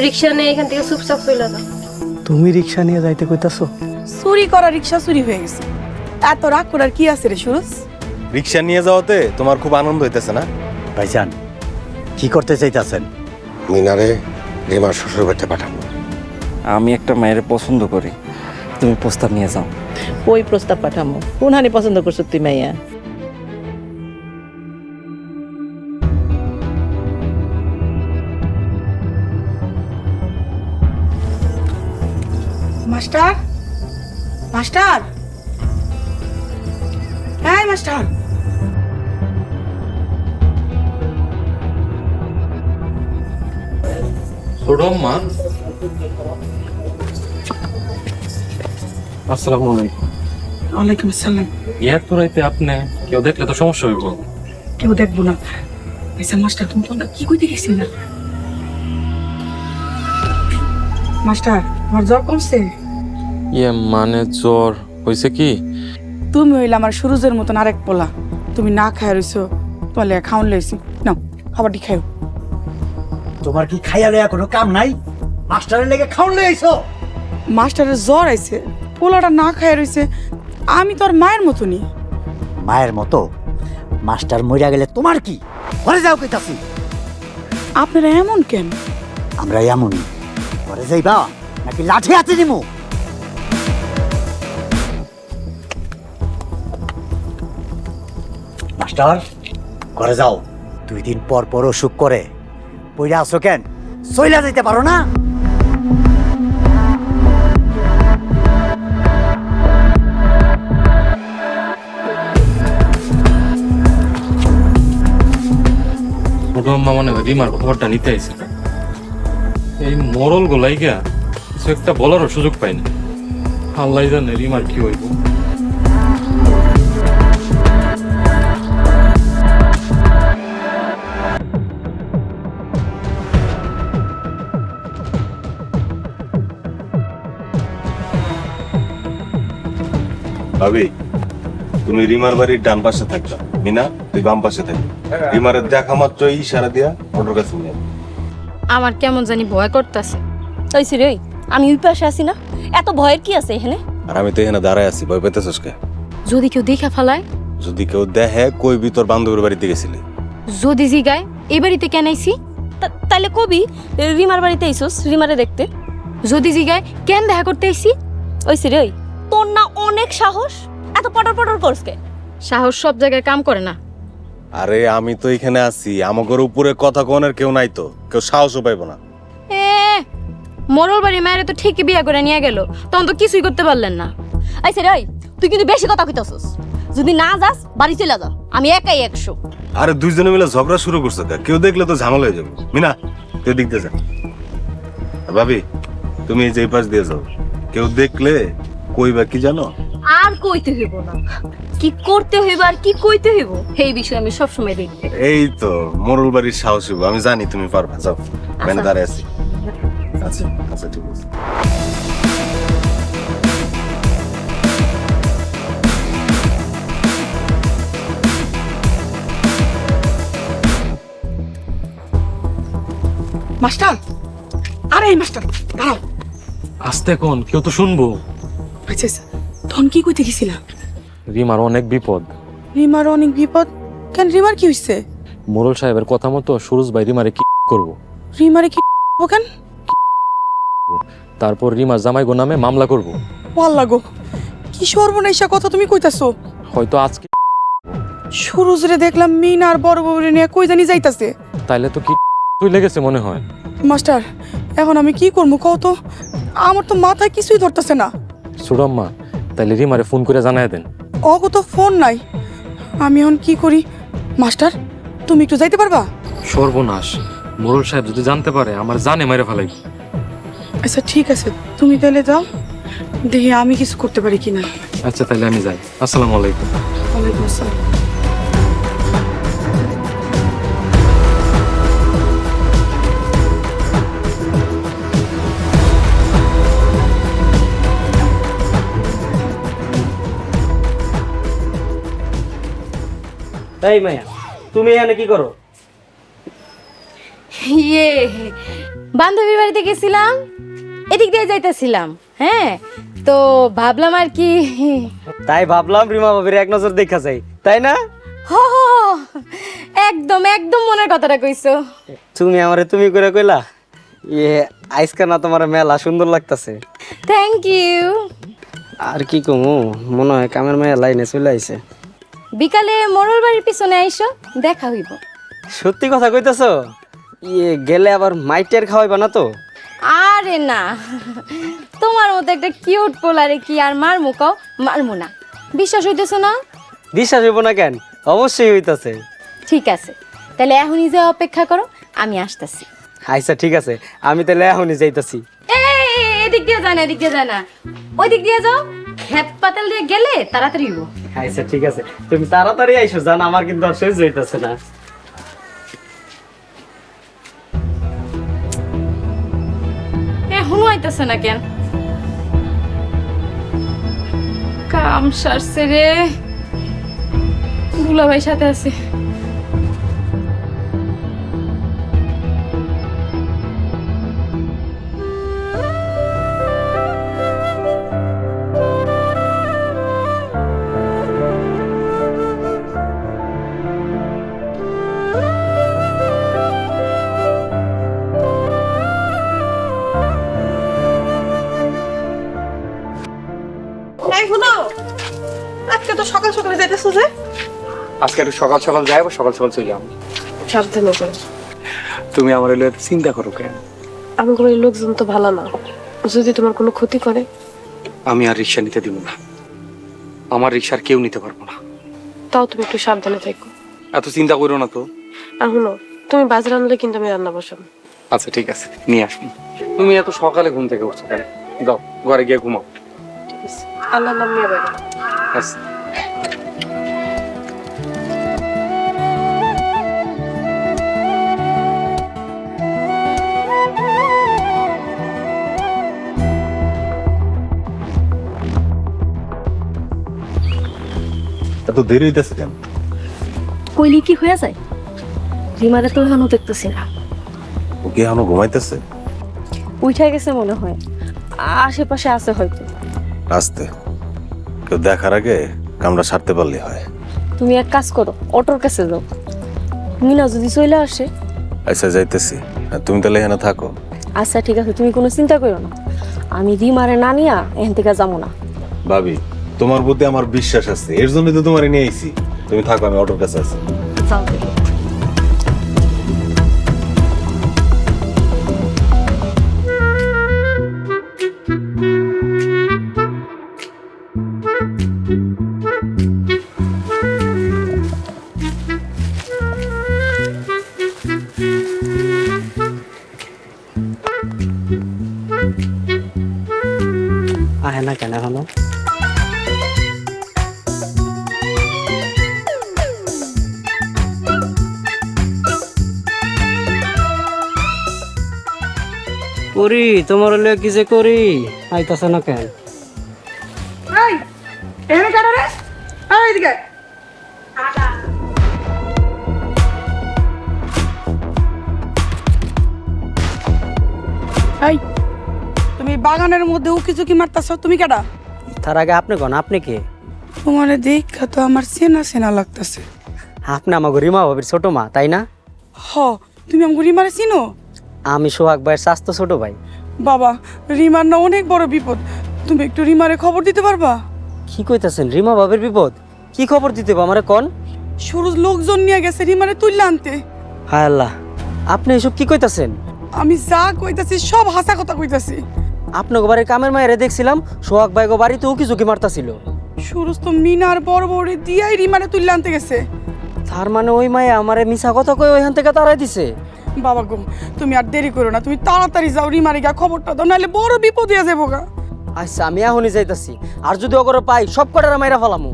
রিক্সা নিয়ে এখান থেকে চুপচাপ চলে যাও। তুমি রিক্সা নিয়ে যাইতে কইতাছো? চুরি করা রিক্সা চুরি হয়ে গেছে, এত রাগ করার কি আছে রে সুরজ? রিক্সা নিয়ে যাওয়াতে তোমার খুব আনন্দ হইতেছে না? ভাইজান কি করতে চাইতাছেন? মিনারে রিমার শ্বশুর বাড়িতে পাঠাবো। আমি একটা মায়ের পছন্দ করি, তুমি প্রস্তাব নিয়ে যাও। ওই প্রস্তাব পাঠামো, কোন হানি পছন্দ করছো তুই মাইয়া? মাস্টার, মাস্টার, হ্যাঁ মাস্টার। মা, আসসালামু আলাইকুম। ওয়ালাইকুম আসসালাম। এত রাইতে আপনি কেউ দেখলে তো সমস্যা হইব। কেউ দেখবো না। আচ্ছা মাস্টার, তুমি তো কি কইতে গেছি না? মাস্টার, আমার জ্বর কমছে? মানে জ্বর হয়েছে কি? তুমি হইলে আমার সুরজের মতন আরেক পোলা। তুমি না খাই রইছো, তোমার লেগে খাওয়ান লইছি। নাও খাবারটি খাইও। তোমার কি খাইয়া লইয়া কোনো কাম নাই? মাস্টারের লেগে খাওন লই আইছো? মাস্টারের জ্বর আইছে, পোলাটা না খাই রইছে। আমি তোর মায়ের মতনই। মায়ের মতো? মাস্টার মইরা গেলে তোমার কি? ঘরে যাও কইতাছি। আপনারা এমন কেন? আমরা এমনই। ঘরে যাইবা নাকি লাঠি হাতে নিমু? মাস্টার ঘরে যাও। 2 দিন পর পর অসুখ করে পইরা আসো কেন? সইলা যাইতে পারো না? ছোট আম্মা মনে হয় রিমার খবরটা নিতে আইছে। এই মরল গোলাই গিয়া কিছু একটা বলারও সুযোগ পাইনি। আল্লাহ জানে রিমার কি হইব। ভাবি, তুমি রিমার বাড়ির ডান পাশে থাকবা, মিনা তুই বাম পাশে থাকবি। রিমারের দেখা মাত্র ইশারা দিয়া ওর কাছে নিয়ে যাবি। আমার কেমন জানি ভয় করতেছে। তাইছি রে, আমি ওই পাশে আছি না, এত ভয়ের কি আছে এখানে? আর আমি তো এখানে দাঁড়ায় আছি, ভয় পেতেছস কে? যদি কেউ দেখা ফেলায়? যদি কেউ দেখে কইবি তোর বান্ধবীর বাড়িতে গেছিলি। যদি জিগায় এই বাড়িতে কেন আইছি? তাইলে কবি রিমার বাড়িতে আইছস রিমারে দেখতে। যদি জিগায় কেন দেখা করতে আইছি? ওইছি রে, তোর না অনেক সাহস, এত পটর পটর করছকে? সাহস সব জায়গায় কাম করে না। আরে আমি তো এখানে আছি, আমাদের উপরে কথা কোনের কেউ নাই, তো কেউ সাহসও পাইব না। মরল বাড়ি মায়ের তো ঠিকই বিয়া করে নিয়ে গেল, তখন তো কিছুই করতে পারলেন না। আইছে রে, তুই কিন্তু বেশি কথা কইতাছস। যদি না যাস বাড়ি চলে যা, আমি একাই 100। আরে দুইজনে মিলে ঝগড়া শুরু করছে, কেউ দেখলে তো ঝামেলা হয়ে যাবে। মিনা তুই দিক দিয়ে যা। আর ভাবি তুমি এই যে পাশ দিয়ে যাও, কেউ দেখলে কইবা কি জানো? আর কইতে হইব না, কি করতে হইব আর কি কইতে হইব এই বিষয়ে আমি সবসময় দেখি। এই তো মোরল বাড়ির সাহস হইব, আমি জানি তুমি পারবা। যাও, মানে দাঁড়ায় আছি। আচ্ছা আচ্ছা ঠিক আছে। মাস্টার, আরে মাস্টার দাঁড়াও। আস্তে কোন, কেউ তো শুনবো। আচ্ছা আচ্ছা, তখন কি কইতে গেছিলা? রিমার অনেক বিপদ। রিমার অনেক বিপদ? কেন, রিমার কি হইছে? মোরল সাহেবের কথা মতো সুরজ ভাই রিমারে কি করব। রিমারে কি কেন? তারপর রিমার জামাইগো নামে মামলা করব। ওয়াল্লা গো, কি সর্বনাশা কথা তুমি কইতাছো। হয়তো আজকে সুরজরে দেখলাম মিনা আর বড় বউরে নিয়ে কই জানি যাইতাছে। তাইলে তো কি তুই লেগেছে মনে হয়। মাস্টার, এখন আমি কি করবো কও তো? আমার তো মাথায় কিছুই ধরতেছে না। ছোট আম্মা, তাইলে রিমারে ফোন করে জানায় দেন। অগো তো ফোন নাই, আমি এখন কি করি? মাস্টার, তুমি একটু যাইতে পারবা? সর্বনাশ, মোরল সাহেব যদি জানতে পারে আমার জানে মেরে ফেলাই। আচ্ছা ঠিক আছে, তুমি তাহলে যাও, দেখি আমি কিছু করতে পারি কিনা। আচ্ছা তাইলে আমি যাই। আসসালামু আলাইকুম। ওয়ালাইকুম আসসালাম। এই মাইয়া, তুমি এখানে কি করো? ইয়ে বান্ধবীর বাড়িতে গেছিলাম, এদিক দিয়ে যাইতেছিলাম। হ্যাঁ, তো ভাবলাম আর কি। তাই ভাবলাম রিমা ভাবির এক নজর দেখা যাই, তাই না? হ হ হ, একদম একদম মনের কথাটা কইছো। তুমি আমারে তুমি করে কইলা, আজকে না তোমার মেলা সুন্দর লাগতাছে। Thank you. আর কি কমু, মনে হয় কামের মেয়ে লাইনে চলে আইছে। বিকালে মোড়ল বাড়ির পিছনে আইসো, দেখা হইব। সত্যি কথা কইতাছো? গেলে আবার মাইটের খাওয়াইবা না তো? আরে না, তোমার মতো একটা কিউট পোলারে কি আর মারমু কও? মারমু না। বিশ্বাস হইতেছে না? বিশ্বাস হইব না কেন? অবশ্যই হইতাছে। ঠিক আছে, তাহলে এখনই যে অপেক্ষা করো, আমি আসতেছি। আচ্ছা ঠিক আছে, আমি তাহলে এখনই যাইতাছি। এদিক দিয়ে যায় না, এদিক দিয়ে যায় না, ওই দিক দিয়ে যাও। খেত পাতাল দিয়ে গেলে তাড়াতাড়ি হইব। আচ্ছা ঠিক আছে, তুমি তাড়াতাড়ি আইসো, জান আমার কিন্তু আর সহ্য হইতাছে না। এখনো আইতাছে না কেন? কাম সারছে রে, দুলাভাই সাথে আছে। আজকে তো সকাল সকালে যাইতেছো যে? আজকে একটু সকাল সকাল যাই, সকাল সকাল চলে যাবো। সাবধানে করে। তুমি আমার এলে চিন্তা করো কেন? আমি কোনো লোকজন তো ভালো না, যদি তোমার কোনো ক্ষতি করে। আমি আর রিক্সা নিতে দিব না, আমার রিক্সার কেউ নিতে পারবো না। তাও তুমি একটু সাবধানে থাকো। এত চিন্তা করো না তো। আর শুনো, তুমি বাজার আনলে কিন্তু আমি রান্না বসাবো। আচ্ছা ঠিক আছে, নিয়ে আসুন। তুমি এত সকালে ঘুম থেকে উঠছো কেন? যাও ঘরে গিয়ে ঘুমাও। আল্লাহ নাম নিয়ে বেরো। আচ্ছা। এত দেরি হইতেছে কেন? কইলি কি হয়ে যায়? রিমারে তো এখনো দেখতেছি না। ও কি এখনো ঘুমাইতেছে? উঠে গেছে মনে হয়, আশেপাশে আছে হয়তো। আসতে, কেউ দেখার আগে কামটা সারতে পারলে হয়। তুমি এক কাজ করো, অটোর কাছে যাও। মিনা যদি চলে আসে। আচ্ছা যাইতেছি, আর তুমি তাহলে এখানে থাকো। আচ্ছা ঠিক আছে, তুমি কোনো চিন্তা করো না, আমি রিমারে না নিয়া এখান থেকে যাবো না। ভাবি, তোমার প্রতি আমার বিশ্বাস আছে, এর জন্য তো তোমার নিয়ে আইছি। তুমি থাকো, আমি অটোর কাছে আছি। যাও। আহে না কেন এখনো? করি তোমার হলে কি যে করি, আইতাছে না কেন? এই এখানে কাটা রে, এইদিকে। এই তুমি বাগানের মধ্যে উকি ঝুঁকি মারতাছো, তুমি কেডা? তার আগে আপনি কোন, আপনি কে? তোমার দেখা তো আমার চেনা চেনা লাগতেছে। আপনি আমাকে রিমা ভাবির ছোট মা, তাই না? হ, তুমি আমাকে রিমারে চিনো? আমি সোহাগ ভাইয়ের স্বাস্থ্য ছোট ভাই। বাবা, রিমার না অনেক বড় বিপদ, তুমি একটু রিমারে খবর দিতে পারবা? কি কইতাছেন? রিমা ভাবির বিপদ? কি খবর দিতে আমারে কোন? সুরজ লোকজন নিয়ে গেছে রিমারে তুললে আনতে। হায় আল্লাহ, আপনি এসব কি কইতাছেন? আমি যা কইতাছি সব হাসা কথা কইতাছি। আপনাকে বাড়ির কামের মায়েরে দেখছিলাম সোহাগ ভাইগো বাড়িতে উকি ঝুঁকি মারতাছিল। সুরজ তো মিনার বড় বড় দিয়াই রিমারে তুললে আনতে গেছে। তার মানে ওই মায়ে আমারে মিছা কথা কই ওইখান থেকে তাড়াই দিছে। বাবা গো, তুমি আর দেরি করো না, তুমি তাড়াতাড়ি যাও রিমারে গিয়া খবরটা দাও, নাহলে বড় বিপদ হয়ে যাবো গা। আচ্ছা আমি এখনই যাইতাছি, আর যদি ওগরে পাই সব কটার মাইরা ফেলামু।